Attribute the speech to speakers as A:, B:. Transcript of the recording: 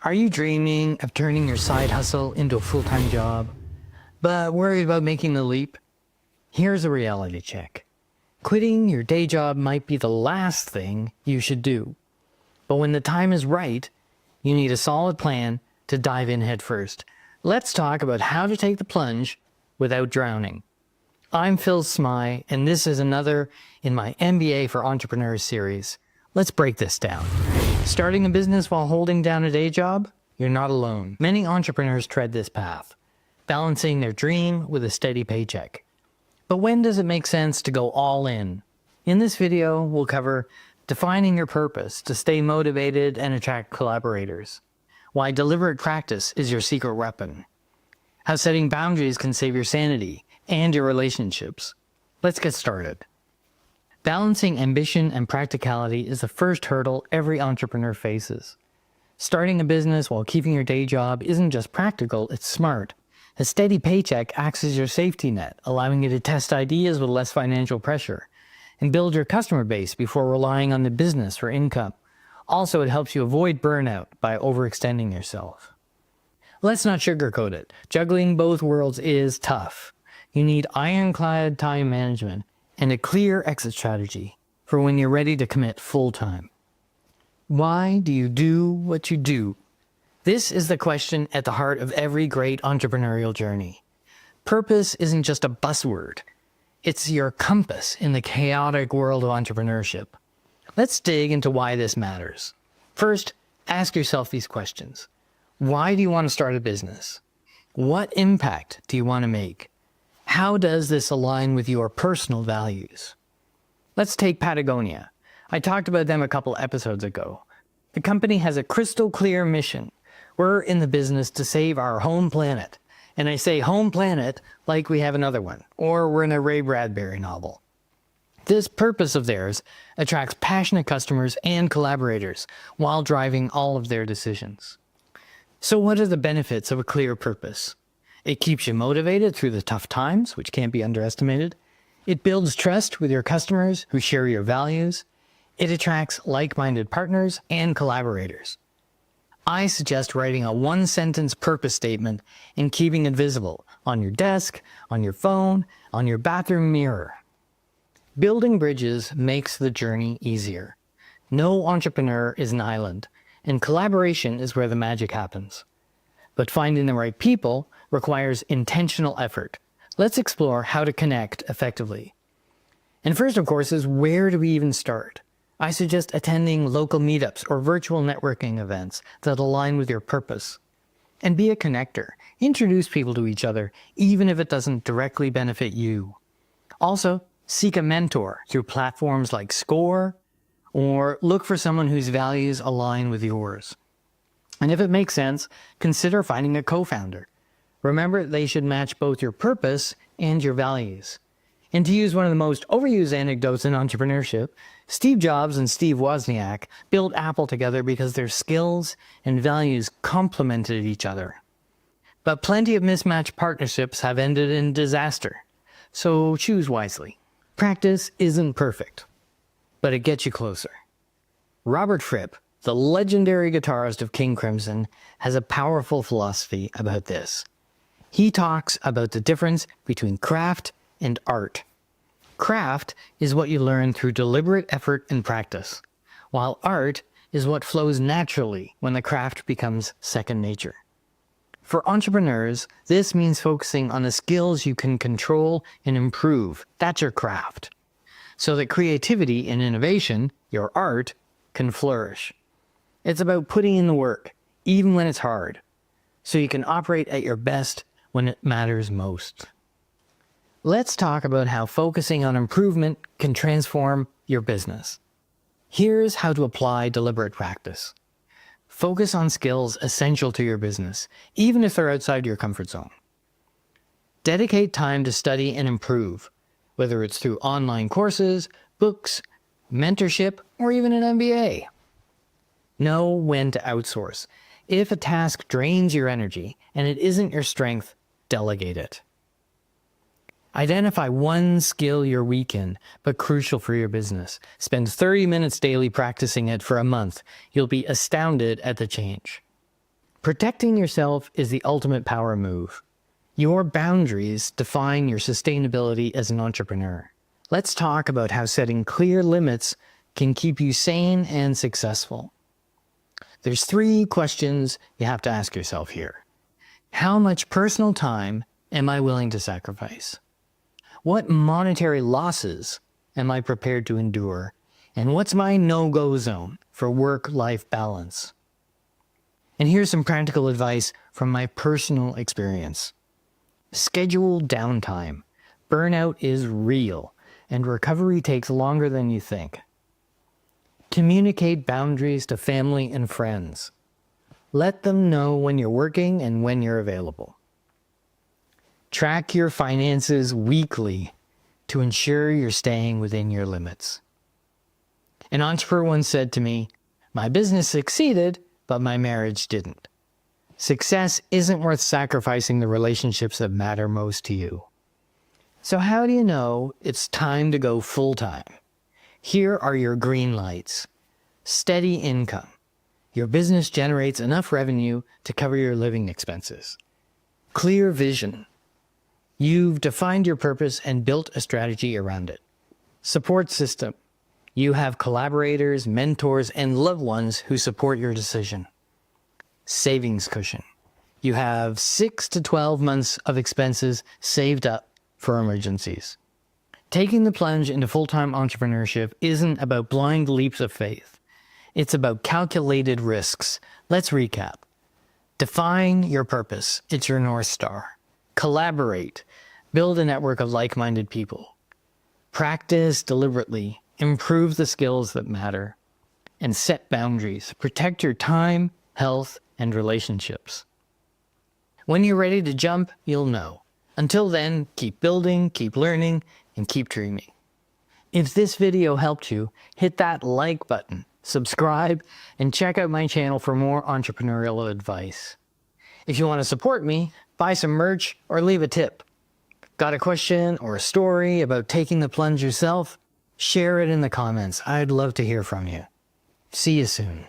A: Are you dreaming of turning your side hustle into a full-time job, but worried about making the leap? Here's a reality check. Quitting your day job might be the last thing you should do. But when the time is right, you need a solid plan to dive in head first. Let's talk about how to take the plunge without drowning. I'm Phil Smyth, and this is another in my MBA for Entrepreneurs series. Let's break this down. Starting a business while holding down a day job? You're not alone. Many entrepreneurs tread this path, balancing their dream with a steady paycheck. But when does it make sense to go all in? In this video, we'll cover defining your purpose to stay motivated and attract collaborators, why deliberate practice is your secret weapon, how setting boundaries can save your sanity and your relationships. Let's get started. Balancing ambition and practicality is the first hurdle every entrepreneur faces. Starting a business while keeping your day job isn't just practical, it's smart. A steady paycheck acts as your safety net, allowing you to test ideas with less financial pressure and build your customer base before relying on the business for income. Also, it helps you avoid burnout by overextending yourself. Let's not sugarcoat it. Juggling both worlds is tough. You need ironclad time management and a clear exit strategy for when you're ready to commit full-time. Why do you do what you do? This is the question at the heart of every great entrepreneurial journey. Purpose isn't just a buzzword. It's your compass in the chaotic world of entrepreneurship. Let's dig into why this matters. First, ask yourself these questions. Why do you want to start a business? What impact do you want to make? How does this align with your personal values? Let's take Patagonia. I talked about them a couple episodes ago. The company has a crystal clear mission. We're in the business to save our home planet. And I say home planet like we have another one, or we're in a Ray Bradbury novel. This purpose of theirs attracts passionate customers and collaborators while driving all of their decisions. So what are the benefits of a clear purpose? It keeps you motivated through the tough times, which can't be underestimated. It builds trust with your customers who share your values. It attracts like-minded partners and collaborators. I suggest writing a one-sentence purpose statement and keeping it visible on your desk, on your phone, on your bathroom mirror. Building bridges makes the journey easier. No entrepreneur is an island, and collaboration is where the magic happens. But finding the right people requires intentional effort. Let's explore how to connect effectively. And first, of course, is where do we even start? I suggest attending local meetups or virtual networking events that align with your purpose. And be a connector. Introduce people to each other, even if it doesn't directly benefit you. Also, seek a mentor through platforms like Score, or look for someone whose values align with yours. And if it makes sense, consider finding a co-founder. Remember, they should match both your purpose and your values. And to use one of the most overused anecdotes in entrepreneurship, Steve Jobs and Steve Wozniak built Apple together because their skills and values complemented each other. But plenty of mismatched partnerships have ended in disaster. So choose wisely. Practice isn't perfect, but it gets you closer. Robert Fripp, the legendary guitarist of King Crimson, has a powerful philosophy about this. He talks about the difference between craft and art. Craft is what you learn through deliberate effort and practice, while art is what flows naturally when the craft becomes second nature. For entrepreneurs, this means focusing on the skills you can control and improve. That's your craft. So that creativity and innovation, your art, can flourish. It's about putting in the work, even when it's hard, so you can operate at your best when it matters most. Let's talk about how focusing on improvement can transform your business. Here's how to apply deliberate practice. Focus on skills essential to your business, even if they're outside your comfort zone. Dedicate time to study and improve, whether it's through online courses, books, mentorship, or even an MBA. Know when to outsource. If a task drains your energy and it isn't your strength, delegate it. Identify one skill you're weak in, but crucial for your business. Spend 30 minutes daily practicing it for a month. You'll be astounded at the change. Protecting yourself is the ultimate power move. Your boundaries define your sustainability as an entrepreneur. Let's talk about how setting clear limits can keep you sane and successful. There's 3 questions you have to ask yourself here. How much personal time am I willing to sacrifice? What monetary losses am I prepared to endure? And what's my no-go zone for work-life balance? And here's some practical advice from my personal experience. Schedule downtime. Burnout is real, and recovery takes longer than you think. Communicate boundaries to family and friends. Let them know when you're working and when you're available. Track your finances weekly to ensure you're staying within your limits. An entrepreneur once said to me, "My business succeeded, but my marriage didn't." Success isn't worth sacrificing the relationships that matter most to you. So how do you know it's time to go full-time? Here are your green lights. Steady income. Your business generates enough revenue to cover your living expenses. Clear vision. You've defined your purpose and built a strategy around it. Support system. You have collaborators, mentors, and loved ones who support your decision. Savings cushion. You have 6 to 12 months of expenses saved up for emergencies. Taking the plunge into full-time entrepreneurship isn't about blind leaps of faith. It's about calculated risks. Let's recap. Define your purpose. It's your North Star. Collaborate. Build a network of like-minded people. Practice deliberately. Improve the skills that matter. And set boundaries. Protect your time, health, and relationships. When you're ready to jump, you'll know. Until then, keep building, keep learning, and keep dreaming. If this video helped you, hit that like button, subscribe, and check out my channel for more entrepreneurial advice. If you want to support me, buy some merch or leave a tip. Got a question or a story about taking the plunge yourself? Share it in the comments. I'd love to hear from you. See you soon.